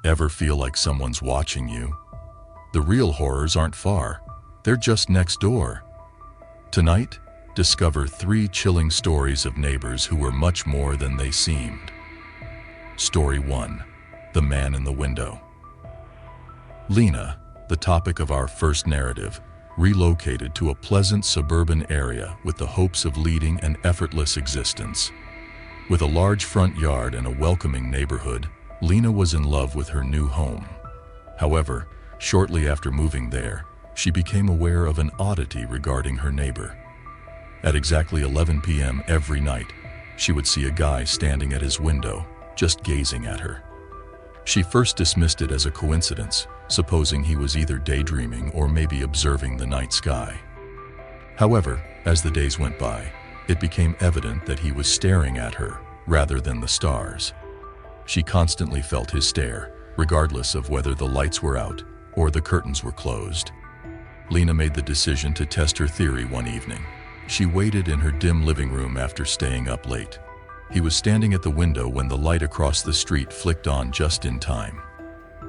Ever feel like someone's watching you? The real horrors aren't far. They're just next door. Tonight, discover 3 chilling stories of neighbors who were much more than they seemed. Story 1. The Man in the Window. Lena, the topic of our first narrative, relocated to a pleasant suburban area with the hopes of leading an effortless existence. With a large front yard and a welcoming neighborhood, Lena was in love with her new home. However, shortly after moving there, she became aware of an oddity regarding her neighbor. At exactly 11 p.m. every night, she would see a guy standing at his window, just gazing at her. She first dismissed it as a coincidence, supposing he was either daydreaming or maybe observing the night sky. However, as the days went by, it became evident that he was staring at her rather than the stars. She constantly felt his stare, regardless of whether the lights were out or the curtains were closed. Lena made the decision to test her theory one evening. She waited in her dim living room after staying up late. He was standing at the window when the light across the street flicked on just in time.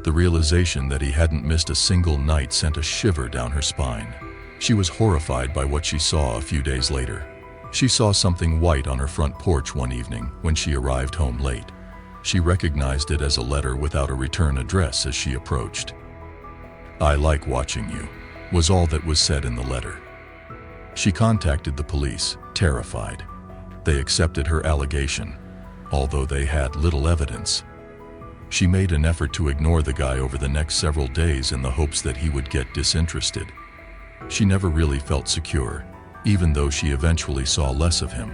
The realization that he hadn't missed a single night sent a shiver down her spine. She was horrified by what she saw a few days later. She saw something white on her front porch one evening when she arrived home late. She recognized it as a letter without a return address as she approached. "I like watching you," was all that was said in the letter. She contacted the police, terrified. They accepted her allegation, although they had little evidence. She made an effort to ignore the guy over the next several days in the hopes that he would get disinterested. She never really felt secure, even though she eventually saw less of him.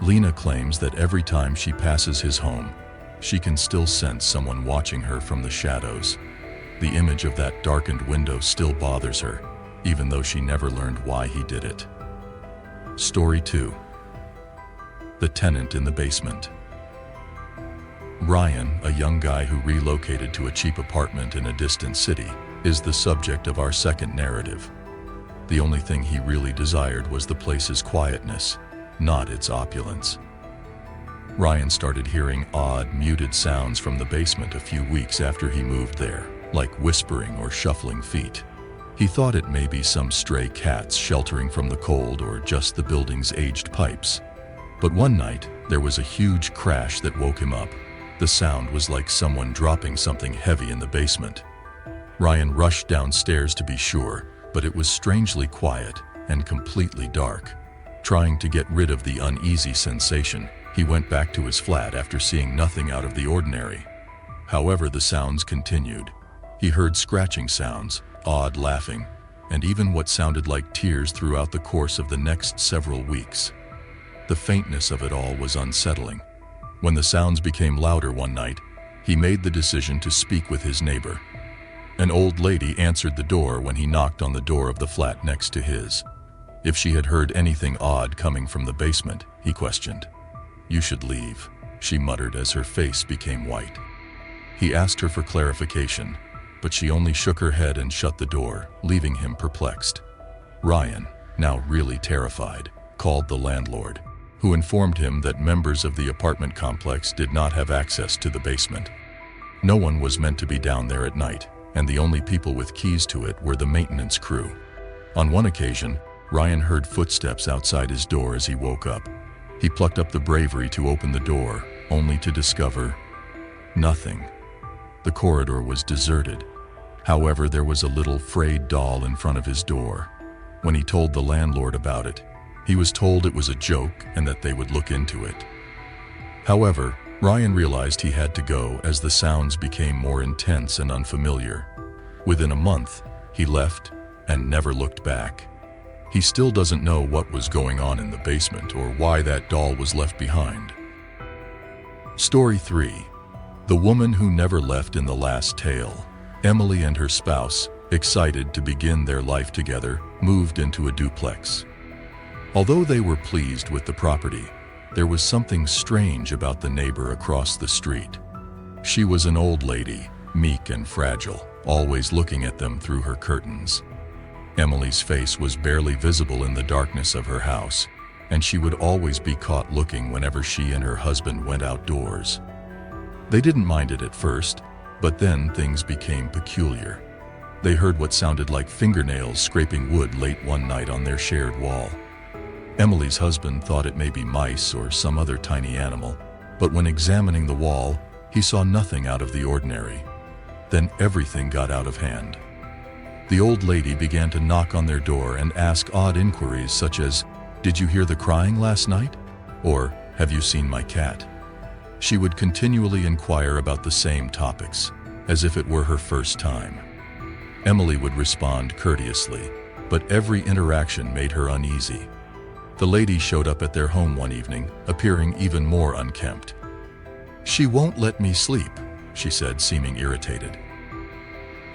Lena claims that every time she passes his home, she can still sense someone watching her from the shadows. The image of that darkened window still bothers her, even though she never learned why he did it. Story 2. The Tenant in the Basement. Ryan, a young guy who relocated to a cheap apartment in a distant city, is the subject of our second narrative. The only thing he really desired was the place's quietness, not its opulence. Ryan started hearing odd, muted sounds from the basement a few weeks after he moved there, like whispering or shuffling feet. He thought it may be some stray cats sheltering from the cold or just the building's aged pipes. But one night, there was a huge crash that woke him up. The sound was like someone dropping something heavy in the basement. Ryan rushed downstairs to be sure, but it was strangely quiet and completely dark. Trying to get rid of the uneasy sensation, he went back to his flat after seeing nothing out of the ordinary. However, the sounds continued. He heard scratching sounds, odd laughing, and even what sounded like tears throughout the course of the next several weeks. The faintness of it all was unsettling. When the sounds became louder one night, he made the decision to speak with his neighbor. An old lady answered the door when he knocked on the door of the flat next to his. If she had heard anything odd coming from the basement, he questioned. "You should leave," she muttered as her face became white. He asked her for clarification, but she only shook her head and shut the door, leaving him perplexed. Ryan, now really terrified, called the landlord, who informed him that members of the apartment complex did not have access to the basement. No one was meant to be down there at night, and the only people with keys to it were the maintenance crew. On one occasion, Ryan heard footsteps outside his door as he woke up. He plucked up the bravery to open the door, only to discover nothing. The corridor was deserted. However, there was a little frayed doll in front of his door. When he told the landlord about it, he was told it was a joke and that they would look into it. However, Ryan realized he had to go as the sounds became more intense and unfamiliar. Within a month, he left and never looked back. He still doesn't know what was going on in the basement or why that doll was left behind. Story 3. The Woman Who Never Left in the Last Tale. Emily and her spouse, excited to begin their life together, moved into a duplex. Although they were pleased with the property, there was something strange about the neighbor across the street. She was an old lady, meek and fragile, always looking at them through her curtains. Emily's face was barely visible in the darkness of her house, and she would always be caught looking whenever she and her husband went outdoors. They didn't mind it at first, But then things became peculiar. They heard what sounded like fingernails scraping wood late one night on their shared wall. Emily's husband thought it may be mice or some other tiny animal, but when examining the wall, he saw nothing out of the ordinary. Then everything got out of hand. The old lady began to knock on their door and ask odd inquiries such as, "Did you hear the crying last night?" Or, "Have you seen my cat?" She would continually inquire about the same topics, as if it were her first time. Emily would respond courteously, but every interaction made her uneasy. The lady showed up at their home one evening, appearing even more unkempt. "She won't let me sleep," she said, seeming irritated.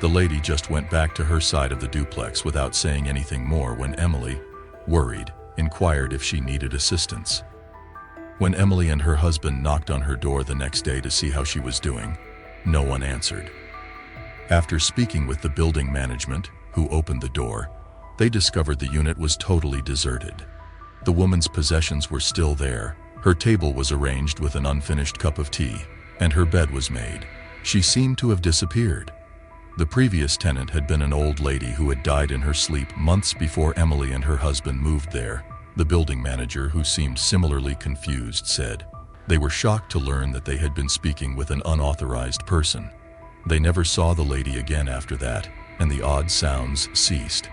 The lady just went back to her side of the duplex without saying anything more when Emily, worried, inquired if she needed assistance. When Emily and her husband knocked on her door the next day to see how she was doing, no one answered. After speaking with the building management, who opened the door, they discovered the unit was totally deserted. The woman's possessions were still there. Her table was arranged with an unfinished cup of tea, and her bed was made. She seemed to have disappeared. The previous tenant had been an old lady who had died in her sleep months before Emily and her husband moved there. The building manager, who seemed similarly confused, said they were shocked to learn that they had been speaking with an unauthorized person. They never saw the lady again after that, and the odd sounds ceased.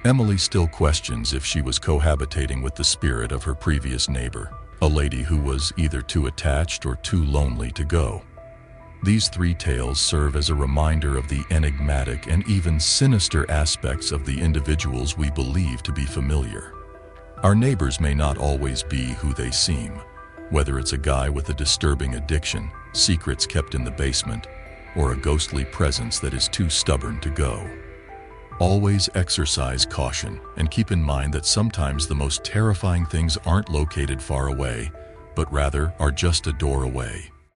Emily still questions if she was cohabitating with the spirit of her previous neighbor, a lady who was either too attached or too lonely to go. These three tales serve as a reminder of the enigmatic and even sinister aspects of the individuals we believe to be familiar. Our neighbors may not always be who they seem, whether it's a guy with a disturbing addiction, secrets kept in the basement, or a ghostly presence that is too stubborn to go. Always exercise caution and keep in mind that sometimes the most terrifying things aren't located far away, but rather are just a door away.